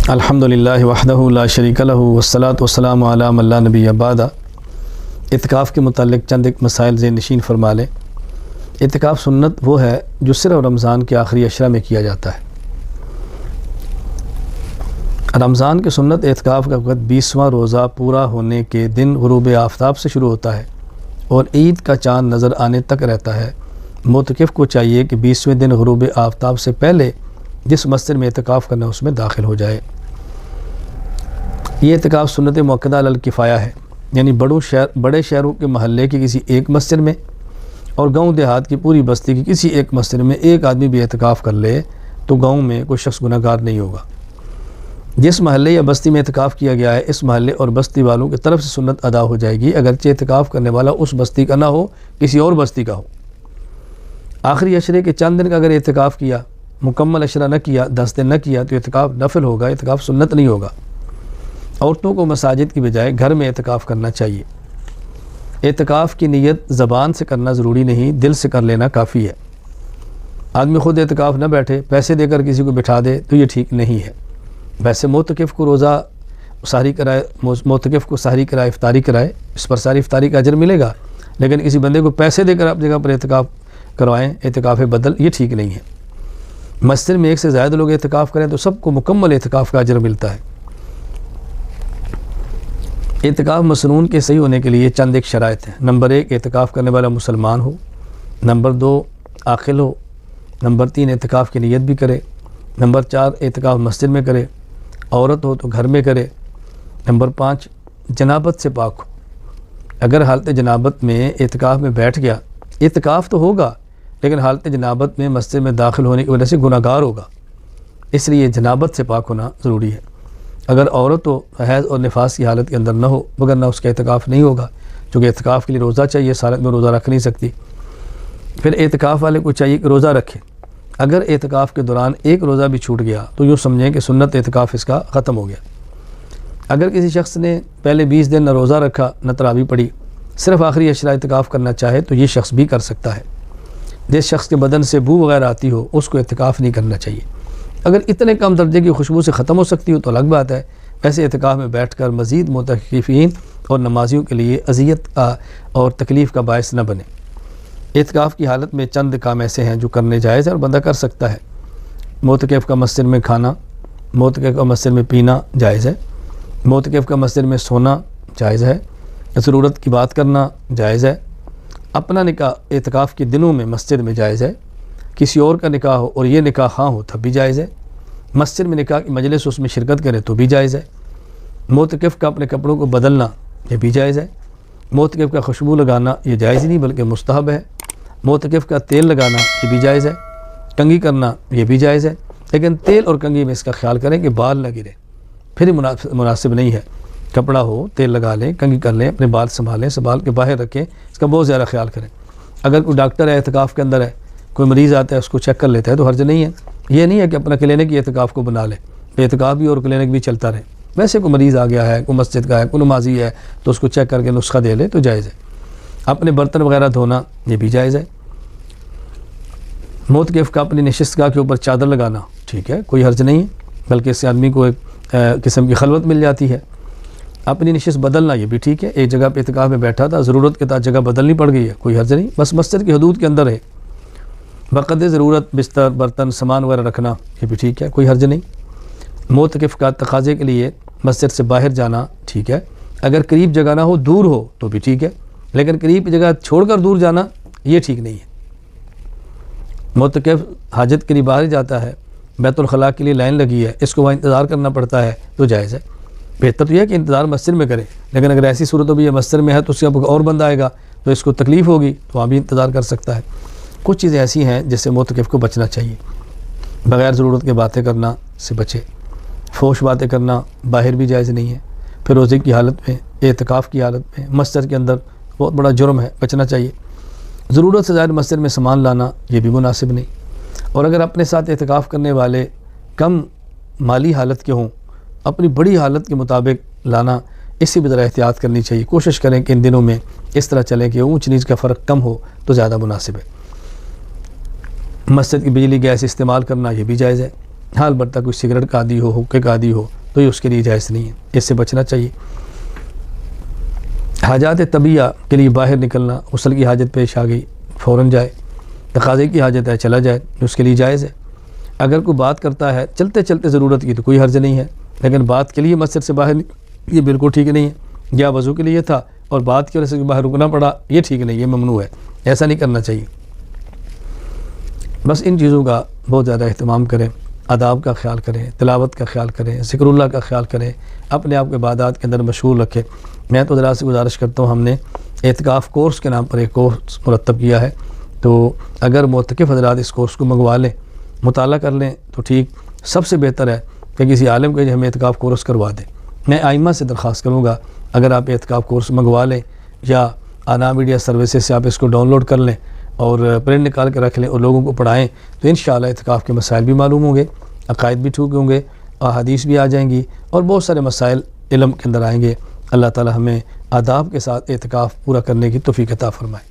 الحمدللہ وحدہ لا شریک لہ والصلاۃ والسلام علی من لا نبی بعدہ۔ اعتکاف کے متعلق چند ایک مسائل ذہن نشین فرما لیں۔ اعتکاف سنت وہ ہے جو صرف رمضان کے آخری عشرہ میں کیا جاتا ہے۔ رمضان کے سنت اعتکاف کا وقت 20واں روزہ پورا ہونے کے دن غروب آفتاب سے شروع ہوتا ہے اور عید کا چاند نظر آنے تک رہتا ہے۔ معتکف کو چاہیے کہ 20ویں دن غروب آفتاب سے پہلے جس مسجد میں اعتکاف کرنا اس میں داخل ہو جائے۔ یہ اعتکاف سنت مؤکدہ علی الکفایہ ہے، یعنی بڑے شہروں کے محلے کی کسی ایک مسجد میں اور گاؤں دیہات کی پوری بستی کی کسی ایک مسجد میں ایک آدمی بھی اعتکاف کر لے تو گاؤں میں کوئی شخص گناہ گار نہیں ہوگا۔ جس محلے یا بستی میں اعتکاف کیا گیا ہے اس محلے اور بستی والوں کی طرف سے سنت ادا ہو جائے گی، اگرچہ اعتکاف کرنے والا اس بستی کا نہ ہو، کسی اور بستی کا ہو۔ آخری عشرے کے چند دن کا اگر اعتکاف کیا، مکمل عشرہ نہ کیا، 10 دن نہ کیا تو اعتکاف نفل ہوگا، اعتکاف سنت نہیں ہوگا۔ عورتوں کو مساجد کی بجائے گھر میں اعتکاف کرنا چاہیے۔ اعتکاف کی نیت زبان سے کرنا ضروری نہیں، دل سے کر لینا کافی ہے۔ آدمی خود اعتکاف نہ بیٹھے، پیسے دے کر کسی کو بٹھا دے تو یہ ٹھیک نہیں ہے۔ ویسے معتکف کو روزہ سحری کرائے، معتکف کو سحری کرائے، افطاری کرائے، اس پر ساری افطاری کا اجر ملے گا، لیکن کسی بندے کو پیسے دے کر آپ جگہ پر اعتکاف کروائیں، اعتکاف بدل، یہ ٹھیک نہیں ہے۔ مسجد میں ایک سے زائد لوگ اعتکاف کریں تو سب کو مکمل اعتکاف کا اجر ملتا ہے۔ اعتکاف مسنون کے صحیح ہونے کے لیے چند ایک شرائط ہیں۔ نمبر 1، اعتکاف کرنے والا مسلمان ہو۔ نمبر 2، عاقل ہو۔ نمبر 3، اعتکاف کی نیت بھی کرے۔ نمبر 4، اعتکاف مسجد میں کرے، عورت ہو تو گھر میں کرے۔ نمبر 5، جنابت سے پاک ہو۔ اگر حالت جنابت میں اعتکاف میں بیٹھ گیا، اعتکاف تو ہوگا لیکن حالت جنابت میں مسجد میں داخل ہونے کی وجہ سے گناہ گار ہوگا، اس لیے جنابت سے پاک ہونا ضروری ہے۔ اگر عورت ہو، حیض اور نفاس کی حالت کے اندر نہ ہو، وگرنہ اس کا اعتکاف نہیں ہوگا، چونکہ اعتکاف کے لیے روزہ چاہیے، اس حالت میں روزہ رکھ نہیں سکتی۔ پھر اعتکاف والے کو چاہیے کہ روزہ رکھے۔ اگر اعتکاف کے دوران ایک روزہ بھی چھوٹ گیا تو یوں سمجھیں کہ سنت اعتکاف اس کا ختم ہو گیا۔ اگر کسی شخص نے پہلے 20 دن نہ روزہ رکھا نہ تراویح پڑھی، صرف آخری عشرہ اعتکاف کرنا چاہے تو یہ شخص بھی کر سکتا ہے۔ جس شخص کے بدن سے بو وغیرہ آتی ہو اس کو اعتکاف نہیں کرنا چاہیے۔ اگر اتنے کم درجے کی خوشبو سے ختم ہو سکتی ہو تو الگ بات ہے، ایسے اعتکاف میں بیٹھ کر مزید معتکفین اور نمازیوں کے لیے اذیت اور تکلیف کا باعث نہ بنے۔ اعتکاف کی حالت میں چند کام ایسے ہیں جو کرنے جائز ہے اور بندہ کر سکتا ہے۔ معتکف کا مسجد میں کھانا، معتکف کا مسجد میں پینا جائز ہے، معتکف کا مسجد میں سونا جائز ہے، ضرورت کی بات کرنا جائز ہے، اپنا نکاح اعتکاف کے دنوں میں مسجد میں جائز ہے، کسی اور کا نکاح ہو اور یہ نکاح ہاں ہو تب بھی جائز ہے، مسجد میں نکاح کی مجلس اس میں شرکت کرے تو بھی جائز ہے، معتکف کا اپنے کپڑوں کو بدلنا یہ بھی جائز ہے، معتکف کا خوشبو لگانا یہ جائز نہیں بلکہ مستحب ہے، معتکف کا تیل لگانا یہ بھی جائز ہے، کنگھی کرنا یہ بھی جائز ہے، لیکن تیل اور کنگھی میں اس کا خیال کریں کہ بال نہ گرے، پھر مناسب نہیں ہے۔ کپڑا ہو، تیل لگا لیں، کنگھی کر لیں، اپنے بال سنبھالیں، سنبھال کے باہر رکھیں، اس کا بہت زیادہ خیال کریں۔ اگر کوئی ڈاکٹر ہے اعتکاف کے اندر ہے، کوئی مریض آتا ہے اس کو چیک کر لیتا ہے تو حرج نہیں ہے۔ یہ نہیں ہے کہ اپنا کلینک اعتکاف کو بنا لے، اعتکاف بھی اور کلینک بھی چلتا رہے۔ ویسے کوئی مریض آ گیا ہے، کوئی مسجد کا ہے، کوئی نمازی ہے تو اس کو چیک کر کے نسخہ دے لے تو جائز ہے۔ اپنے برتن وغیرہ دھونا یہ بھی جائز ہے۔ معتکف کا اپنی نشستگاہ کے اوپر چادر لگانا ٹھیک ہے، کوئی حرج نہیں ہے، بلکہ اس سے آدمی کو ایک قسم کی خلوت مل جاتی ہے۔ اپنی نشست بدلنا یہ بھی ٹھیک ہے، ایک جگہ پہ اعتکاف میں بیٹھا تھا، ضرورت کے تحت جگہ بدلنی پڑ گئی ہے، کوئی حرج نہیں، بس مسجد کی حدود کے اندر ہے۔ بقدر ضرورت بستر، برتن، سامان وغیرہ رکھنا یہ بھی ٹھیک ہے، کوئی حرج نہیں۔ معتکف کا تقاضے کے لیے مسجد سے باہر جانا ٹھیک ہے، اگر قریب جگہ نہ ہو، دور ہو تو بھی ٹھیک ہے، لیکن قریب جگہ چھوڑ کر دور جانا یہ ٹھیک نہیں ہے۔ معتکف حاجت کے لیے باہر جاتا ہے، بیت الخلاء کے لیے لائن لگی ہے، اس کو وہاں انتظار کرنا پڑتا ہے تو جائز ہے۔ بہتر تو یہ ہے کہ انتظار مسجد میں کرے، لیکن اگر ایسی صورت بھی یہ مسجد میں ہے تو اس کا اور بندہ آئے گا تو اس کو تکلیف ہوگی تو وہاں بھی انتظار کر سکتا ہے۔ کچھ چیزیں ایسی ہیں جس سے معتکف کو بچنا چاہیے۔ بغیر ضرورت کے باتیں کرنا سے بچے، فحش باتیں کرنا باہر بھی جائز نہیں ہے۔ پھر روزے کی حالت میں، اعتکاف کی حالت میں، مسجد کے اندر بہت بڑا جرم ہے، بچنا چاہیے۔ ضرورت سے زائد مسجد میں سامان لانا یہ بھی مناسب نہیں، اور اگر اپنے ساتھ اعتکاف کرنے والے کم مالی حالت کے ہوں، اپنی بڑی حالت کے مطابق لانا، اس سے بھی ذرا احتیاط کرنی چاہیے۔ کوشش کریں کہ ان دنوں میں اس طرح چلیں کہ اونچ نیچ کا فرق کم ہو تو زیادہ مناسب ہے۔ مسجد کی بجلی گیس استعمال کرنا یہ بھی جائز ہے۔ حال برتا کوئی سگریٹ کا عادی ہو، حقے کا عادی ہو تو یہ اس کے لیے جائز نہیں ہے، اس سے بچنا چاہیے۔ حاجات طبیعہ کے لیے باہر نکلنا، غسل کی حاجت پیش آ گئی فوراً جائے، تقاضے کی حاجت ہے چلا جائے، اس کے لیے جائز ہے۔ اگر کوئی بات کرتا ہے چلتے چلتے ضرورت کی تو کوئی حرج نہیں ہے، لیکن بات کے لیے مسجد سے باہر یہ بالکل ٹھیک نہیں ہے۔ یا وضو کے لیے تھا اور بات کی وجہ سے باہر رکنا پڑا، یہ ٹھیک نہیں، یہ ممنوع ہے، ایسا نہیں کرنا چاہیے۔ بس ان چیزوں کا بہت زیادہ اہتمام کریں، آداب کا خیال کریں، تلاوت کا خیال کریں، ذکر اللہ کا خیال کریں، اپنے آپ کو عبادات کے اندر مشغول رکھیں۔ میں تو ذرا سے گزارش کرتا ہوں، ہم نے اعتکاف کورس کے نام پر ایک کورس مرتب کیا ہے، تو اگر معتکف حضرات اس کورس کو منگوا لیں، مطالعہ کر لیں تو ٹھیک، سب سے بہتر ہے کہ کسی عالم کے ہمیں اعتکاف کورس کروا دیں۔ میں آئمہ سے درخواست کروں گا اگر آپ اعتکاف کورس منگوا لیں یا آنا میڈیا سروسز سے آپ اس کو ڈاؤن لوڈ کر لیں اور پرنٹ نکال کے رکھ لیں اور لوگوں کو پڑھائیں، تو انشاءاللہ اعتکاف کے مسائل بھی معلوم ہوں گے، عقائد بھی ٹھیک ہوں گے، احادیث بھی آ جائیں گی اور بہت سارے مسائل علم کے اندر آئیں گے۔ اللہ تعالی ہمیں آداب کے ساتھ اعتکاف پورا کرنے کی توفیق عطا فرمائے۔